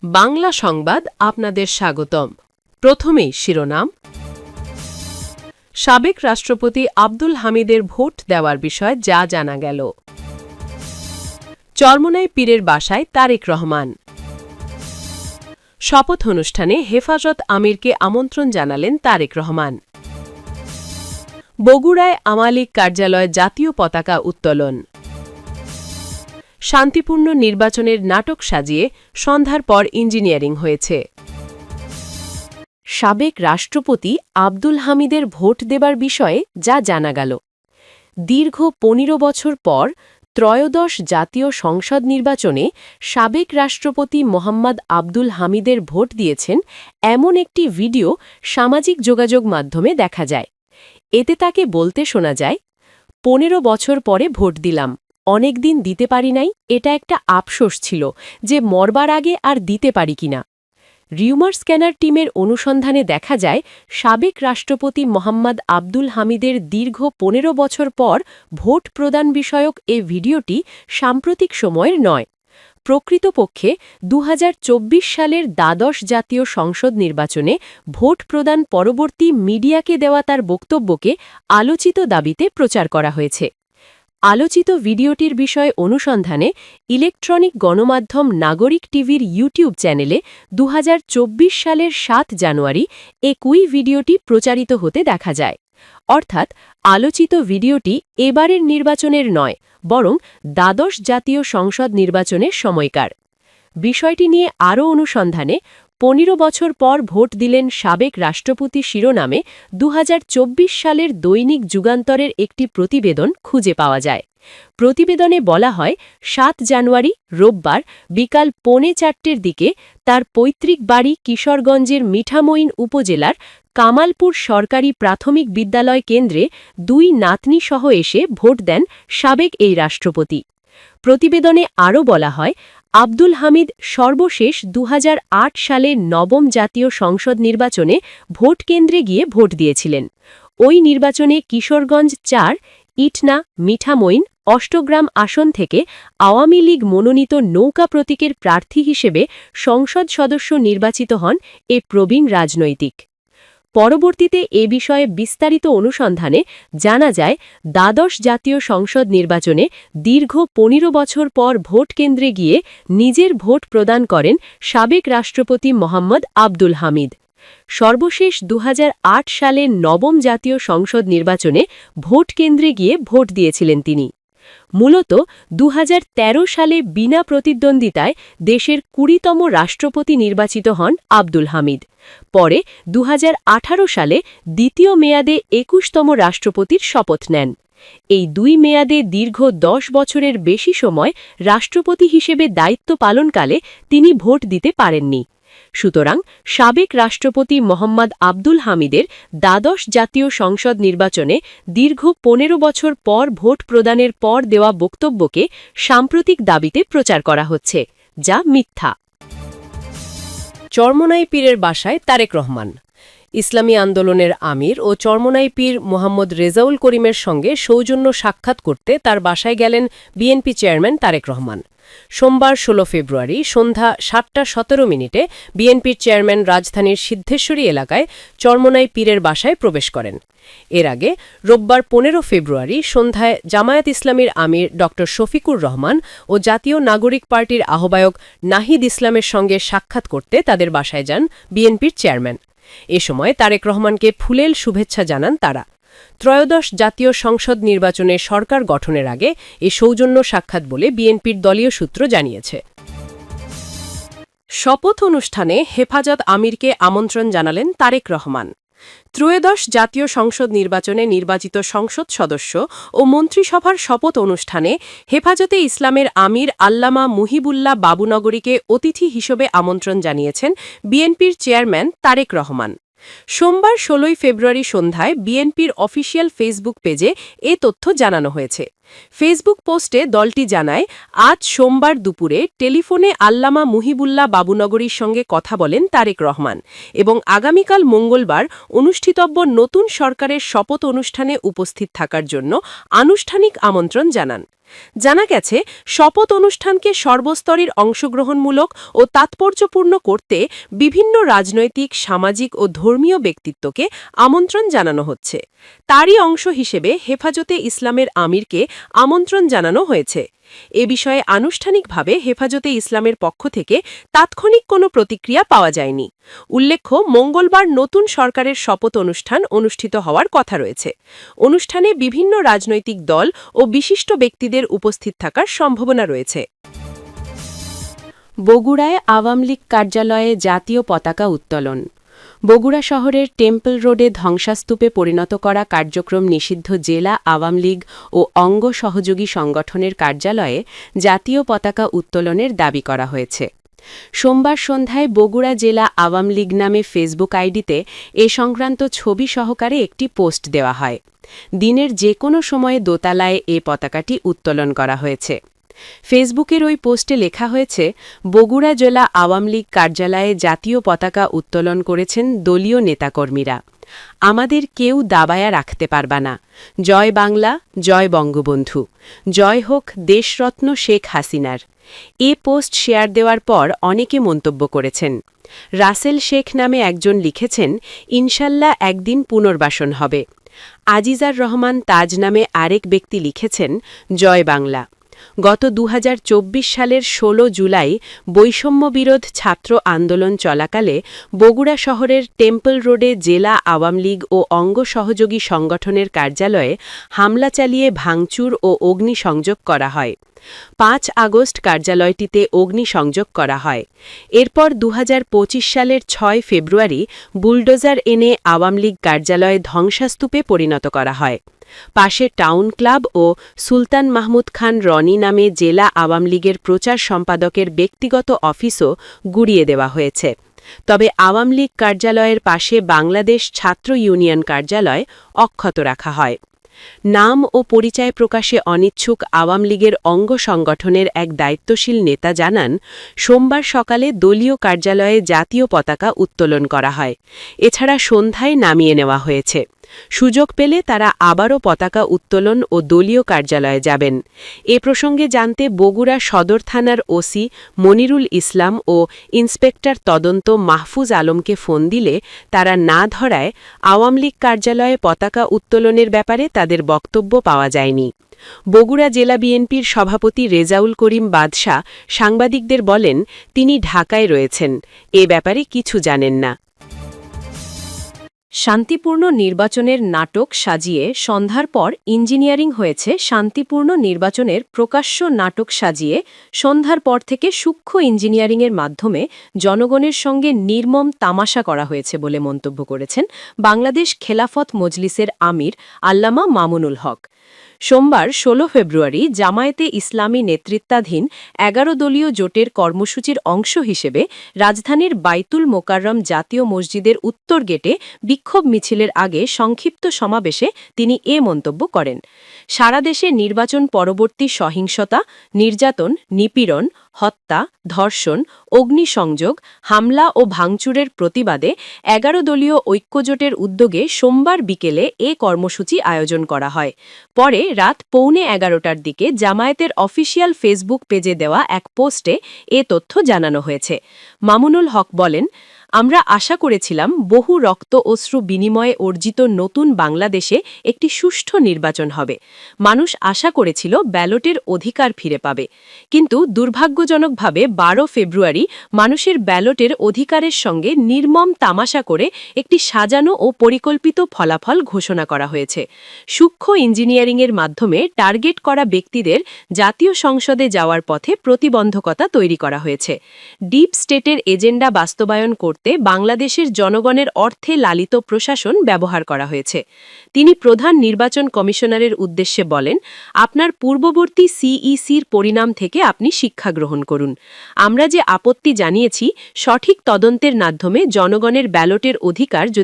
বাংলা সংবাদ আপনাদের স্বাগতম। প্রথমেই শিরোনাম। সাবেক রাষ্ট্রপতি আব্দুল হামিদের ভোট দেওয়ার বিষয়ে যা জানা গেল। চরমোনাই পীরের বাসায় তারেক রহমান। শপথ অনুষ্ঠানে হেফাজত আমিরকে আমন্ত্রণ জানালেন তারেক রহমান। বগুড়ায় আমালিক কার্যালয়ে জাতীয় পতাকা উত্তোলন। শান্তিপূর্ণ নির্বাচনের নাটক সাজিয়ে সন্ধ্যার পর ইঞ্জিনিয়ারিং হয়েছে। সাবেক রাষ্ট্রপতি আব্দুল হামিদের ভোট দেবার বিষয়ে যা জানা গেল। দীর্ঘ ১৫ বছর পর ত্রয়োদশ জাতীয় সংসদ নির্বাচনে সাবেক রাষ্ট্রপতি মোহাম্মদ আব্দুল হামিদের ভোট দিয়েছেন এমন একটি ভিডিও সামাজিক যোগাযোগ মাধ্যমে দেখা যায়। এতে তাকে বলতে শোনা যায়, ১৫ বছর পরে ভোট দিলাম, অনেকদিন দিতে পারি নাই, এটা একটা আফসোস ছিল যে মরবার আগে আর দিতে পারি কিনা। রিউমার স্ক্যানার টিমের অনুসন্ধানে দেখা যায়, সাবেক রাষ্ট্রপতি মোহাম্মদ আব্দুল হামিদের দীর্ঘ ১৫ বছর পর ভোট প্রদান বিষয়ক এ ভিডিওটি সাম্প্রতিক সময়ের নয়। প্রকৃতপক্ষে ২০২৪ সালের দ্বাদশ জাতীয় সংসদ নির্বাচনে ভোট প্রদান পরবর্তী মিডিয়াকে দেওয়া তার বক্তব্যকে আলোচিত দাবিতে প্রচার করা হয়েছে। আলোচিত ভিডিওটির বিষয়ে অনুসন্ধানে ইলেকট্রনিক গণমাধ্যম নাগরিক টিভির ইউটিউব চ্যানেলে ২০২৪ সালের ৭ জানুয়ারি একই ভিডিওটি প্রচারিত হতে দেখা যায়। অর্থাৎ আলোচিত ভিডিওটি এবারের নির্বাচনের নয়, বরং দ্বাদশ জাতীয় সংসদ নির্বাচনের সময়কার। বিষয়টি নিয়ে আরও অনুসন্ধানে ১৫ বছর পর ভোট দিলেন সাবেক রাষ্ট্রপতি শিরোনামে ২০২৪ সালের দৈনিক যুগান্তরের একটি প্রতিবেদন খুঁজে পাওয়া যায়। প্রতিবেদনে বলা হয়, ৭ জানুয়ারি রোববার বিকাল ৩:৪টার দিকে তার পৈতৃক বাড়ি কিশোরগঞ্জের মিঠামইন উপজেলার কামালপুর সরকারি প্রাথমিক বিদ্যালয় কেন্দ্রে ২ নাতনিসহ এসে ভোট দেন সাবেক এই রাষ্ট্রপতি। প্রতিবেদনে আরও বলা হয়, আব্দুল হামিদ সর্বশেষ ২০০৮ সালের নবম জাতীয় সংসদ নির্বাচনে ভোট কেন্দ্রে গিয়ে ভোট দিয়েছিলেন। ওই নির্বাচনে কিশোরগঞ্জ ৪, ইটনা, মিঠামইন, অষ্টগ্রাম আসন থেকে আওয়ামী লীগ মনোনীত নৌকা প্রতীকের প্রার্থী হিসেবে সংসদ সদস্য নির্বাচিত হন এ প্রবীণ রাজনৈতিক। পরবর্তীতে এ বিষয়ে বিস্তারিত অনুসন্ধানে জানা যায়, দ্বাদশ জাতীয় সংসদ নির্বাচনে দীর্ঘ ১৫ বছর পর ভোট কেন্দ্রে গিয়ে নিজের ভোট প্রদান করেন সাবেক রাষ্ট্রপতি মোহাম্মদ আব্দুল হামিদ। সর্বশেষ ২০০৮ সালের নবম জাতীয় সংসদ নির্বাচনে ভোট কেন্দ্রে গিয়ে ভোট দিয়েছিলেন তিনি। মূলত ২০১৩ সালে বিনা প্রতিদ্বন্দ্বিতায় দেশের ২০তম রাষ্ট্রপতি নির্বাচিত হন আব্দুল হামিদ। পরে ২০১৮ সালে দ্বিতীয় মেয়াদে ২১তম রাষ্ট্রপতির শপথ নেন। এই ২ মেয়াদে দীর্ঘ ১০ বছরের বেশি সময় রাষ্ট্রপতি হিসেবে দায়িত্ব পালনকালে তিনি ভোট দিতে পারেননি। সুতরাং সাবেক রাষ্ট্রপতি মোহাম্মদ আব্দুল হামিদের দ্বাদশ জাতীয় সংসদ নির্বাচনে দীর্ঘ ১৫ বছর পর ভোট প্রদানের পর দেওয়া বক্তব্যকে সাম্প্রতিক দাবিতে প্রচার করা হচ্ছে, যা মিথ্যা। চরমোনাই পীরের বাসায় তারেক রহমান। ইসলামী আন্দোলনের আমির ও চরমোনাই পীর মোহাম্মদ রেজাউল করিমের সঙ্গে সৌজন্য সাক্ষাৎ করতে তার বাসায় গেলেন বিএনপি চেয়ারম্যান তারেক রহমান। সোমবার ১৬ ফেব্রুয়ারি সন্ধ্যা ৭টা১৭ বিএনপির চেয়ারম্যান রাজধানীর সিদ্ধেশ্বরী এলাকায় চরমোনাই পীরের বাসায় প্রবেশ করেন। এর আগে রোববার ১৫ ফেব্রুয়ারি সন্ধ্যায় জামায়াত ইসলামীর আমির ড শফিকুর রহমান ও জাতীয় নাগরিক পার্টির আহ্বায়ক নাহিদ ইসলামের সঙ্গে সাক্ষাৎ করতে তাদের বাসায় যান বিএনপির চেয়ারম্যান। এ সময় তারেক রহমানকে ফুলেল শুভেচ্ছা জানান তারা। ত্রয়োদশ জাতীয় সংসদ নির্বাচনে সরকার গঠনের আগে এ সৌজন্য সাক্ষাৎ বলে বিএনপির দলীয় সূত্র জানিয়েছে। শপথ অনুষ্ঠানে হেফাজত আমিরকে আমন্ত্রণ জানালেন তারেক রহমান। ত্রয়োদশ জাতীয় সংসদ নির্বাচনে নির্বাচিত সংসদ সদস্য ও মন্ত্রিসভার শপথ অনুষ্ঠানে হেফাজতে ইসলামের আমির আল্লামা মুহিবুল্লাহ বাবুনগরীকে অতিথি হিসেবে আমন্ত্রণ জানিয়েছেন বিএনপির চেয়ারম্যান তারেক রহমান। সোমবার ১৬ ফেব্রুয়ারি সন্ধ্যায় বিএনপির অফিসিয়াল ফেসবুক পেজে এ তথ্য জানানো হয়েছে। ফেসবুক পোস্টে দলটি জানায়, আজ সোমবার দুপুরে টেলিফোনে আল্লামা মুহিবুল্লাহ বাবুনগরীর সঙ্গে কথা বলেন তারেক রহমান এবং আগামীকাল মঙ্গলবার অনুষ্ঠিতব্য নতুন সরকারের শপথ অনুষ্ঠানে উপস্থিত থাকার জন্য আনুষ্ঠানিক আমন্ত্রণ জানান। জানা গেছে, শপথ অনুষ্ঠানকে সর্বস্তরের অংশগ্রহণমূলক ও তাৎপর্যপূর্ণ করতে বিভিন্ন রাজনৈতিক, সামাজিক ও ধর্মীয় ব্যক্তিত্বকে আমন্ত্রণ জানানো হচ্ছে। তারই অংশ হিসেবে হেফাজতে ইসলামের আমিরকে আমন্ত্রণ জানানো হয়েছে। এ বিষয়ে আনুষ্ঠানিকভাবে হেফাজতে ইসলামের পক্ষ থেকে তাৎক্ষণিক কোনো প্রতিক্রিয়া পাওয়া যায়নি। উল্লেখ্য, মঙ্গলবার নতুন সরকারের শপথ অনুষ্ঠান অনুষ্ঠিত হওয়ার কথা রয়েছে। অনুষ্ঠানে বিভিন্ন রাজনৈতিক দল ও বিশিষ্ট ব্যক্তিদের উপস্থিত থাকার সম্ভাবনা রয়েছে। বগুড়ায় আওয়ামী লীগ কার্যালয়ে জাতীয় পতাকা উত্তোলন। বগুড়া শহরের টেম্পল রোডে ধ্বংসাস্তূপে পরিণত করা কার্যক্রম নিষিদ্ধ জেলা আওয়ামী লীগ ও অঙ্গ সহযোগী সংগঠনের কার্যালয়ে জাতীয় পতাকা উত্তোলনের দাবি করা হয়েছে। সোমবার সন্ধ্যায় বগুড়া জেলা আওয়ামী লীগ নামে ফেসবুক আইডিতে এ সংক্রান্ত ছবি সহকারে একটি পোস্ট দেওয়া হয়। দিনের যে কোনো সময়ে দোতলায় এ পতাকাটি উত্তোলন করা হয়েছে। ফেসবুকের ওই পোস্টে লেখা হয়েছে, বগুড়া জেলা আওয়ামী লীগ কার্যালয়ে জাতীয় পতাকা উত্তোলন করেছেন দলীয় নেতাকর্মীরা। আমাদের কেউ দাবায়া রাখতে পারবা না। জয় বাংলা, জয় বঙ্গবন্ধু, জয় হোক দেশরত্ন শেখ হাসিনার। এ পোস্ট শেয়ার দেওয়ার পর অনেকে মন্তব্য করেছেন। রাসেল শেখ নামে একজন লিখেছেন, ইনশাল্লাহ একদিন পুনর্বাসন হবে। আজিজার রহমান তাজ নামে আরেক ব্যক্তি লিখেছেন, জয় বাংলা। গত ২০২৪ সালের ১৬ জুলাই বৈষম্যবিরোধ ছাত্র আন্দোলন চলাকালে বগুড়া শহরের টেম্পল রোডে জেলা আওয়ামী লীগ ও অঙ্গ সহযোগী সংগঠনের কার্যালয়ে হামলা চালিয়ে ভাঙচুর ও অগ্নিসংযোগ করা হয়। ৫ আগস্ট কার্যালয়টিতে অগ্নিসংযোগ করা হয়। এরপর ২০২৫ সালের ৬ ফেব্রুয়ারি বুলডোজার এনে আওয়ামী লীগ কার্যালয় ধ্বংসাস্তূপে পরিণত করা হয়। পাশে টাউন ক্লাব ও সুলতান মাহমুদ খান রনি নামে জেলা আওয়ামী লীগের প্রচার সম্পাদকের ব্যক্তিগত অফিসও গুড়িয়ে দেওয়া হয়েছে। তবে আওয়ামী লীগ কার্যালয়ের পাশে বাংলাদেশ ছাত্র ইউনিয়ন কার্যালয় অক্ষত রাখা হয়। নাম ও পরিচয় প্রকাশে অনিচ্ছুক আওয়ামী লীগের অঙ্গ সংগঠনের এক দায়িত্বশীল নেতা জানান, সোমবার সকালে দলীয় কার্যালয়ে জাতীয় পতাকা উত্তোলন করা হয়। এছাড়া সন্ধ্যায় নামিয়ে নেওয়া হয়েছে। সুযোগ পেলে তারা আবারও পতাকা উত্তোলন ও দলীয় কার্যালয়ে যাবেন। এ প্রসঙ্গে জানতে বগুড়া সদর থানার ওসি মনিরুল ইসলাম ও ইন্সপেক্টর তদন্ত মাহফুজ আলমকে ফোন দিলে তারা না ধরায় আওয়ামী লীগ কার্যালয়ে পতাকা উত্তোলনের ব্যাপারে তাদের বক্তব্য পাওয়া যায়নি। বগুড়া জেলা বিএনপির সভাপতি রেজাউল করিম বাদশা সাংবাদিকদের বলেন, তিনি ঢাকায় রয়েছেন, এ ব্যাপারে কিছু জানেন না। শান্তিপূর্ণ নির্বাচনের নাটক সাজিয়ে সন্ধ্যার পর ইঞ্জিনিয়ারিং হয়েছে। শান্তিপূর্ণ নির্বাচনের প্রকাশ্য নাটক সাজিয়ে সন্ধ্যার পর থেকে সূক্ষ্ম ইঞ্জিনিয়ারিংয়ের মাধ্যমে জনগণের সঙ্গে নির্মম তামাশা করা হয়েছে বলে মন্তব্য করেছেন বাংলাদেশ খেলাফত মজলিসের আমির আল্লামা মামুনুল হক। সোমবার ১৬ ফেব্রুয়ারি জামায়াতে ইসলামী নেতৃত্বাধীন ১১ দলীয় জোটের কর্মসূচির অংশ হিসেবে রাজধানীর বাইতুল মোকাররম জাতীয় মসজিদের উত্তর গেটে বিক্ষোভ মিছিলের আগে সংক্ষিপ্ত সমাবেশে তিনি এ মন্তব্য করেন। সারা দেশে নির্বাচন পরবর্তী সহিংসতা, নির্যাতন, নিপীড়ন, হত্যা, ধর্ষণ, অগ্নিসংযোগ, হামলা ও ভাঙচুরের প্রতিবাদে ১১ দলীয় ঐক্যজোটের উদ্যোগে সোমবার বিকেলে এ কর্মসূচি আয়োজন করা হয়। পরে রাত 11:15টার দিকে জামায়াতের অফিসিয়াল ফেসবুক পেজে দেওয়া এক পোস্টে এ তথ্য জানানো হয়েছে। মামুনুল হক বলেন, আমরা আশা করেছিলাম বহু রক্ত অশ্রু বিনিময়ে অর্জিত নতুন বাংলাদেশে একটি সুষ্ঠু নির্বাচন হবে। মানুষ আশা করেছিল ব্যালটের অধিকার ফিরে পাবে। কিন্তু দুর্ভাগ্যজনকভাবে ১২ ফেব্রুয়ারি মানুষের ব্যালটের অধিকারের সঙ্গে নির্মম তামাশা করে একটি সাজানো ও পরিকল্পিত ফলাফল ঘোষণা করা হয়েছে। সূক্ষ্ম ইঞ্জিনিয়ারিংয়ের মাধ্যমে টার্গেট করা ব্যক্তিদের জাতীয় সংসদে যাওয়ার পথে প্রতিবন্ধকতা তৈরি করা হয়েছে। ডিপ স্টেটের এজেন্ডা বাস্তবায়ন করতে বাংলাদেশের জনগণের অর্থে লালিত প্রশাসন ব্যবহার করা হয়েছে। তিনি প্রধান নির্বাচন কমিশনারের উদ্দেশ্যে বলেন, আপনার পূর্ববর্তী সিইসির পরিণাম থেকে আপনি শিক্ষা গ্রহণ করুন। আমরা যে আপত্তি জানিয়েছি, সঠিক তদন্তের মাধ্যমে জনগণের ব্যালটের অধিকার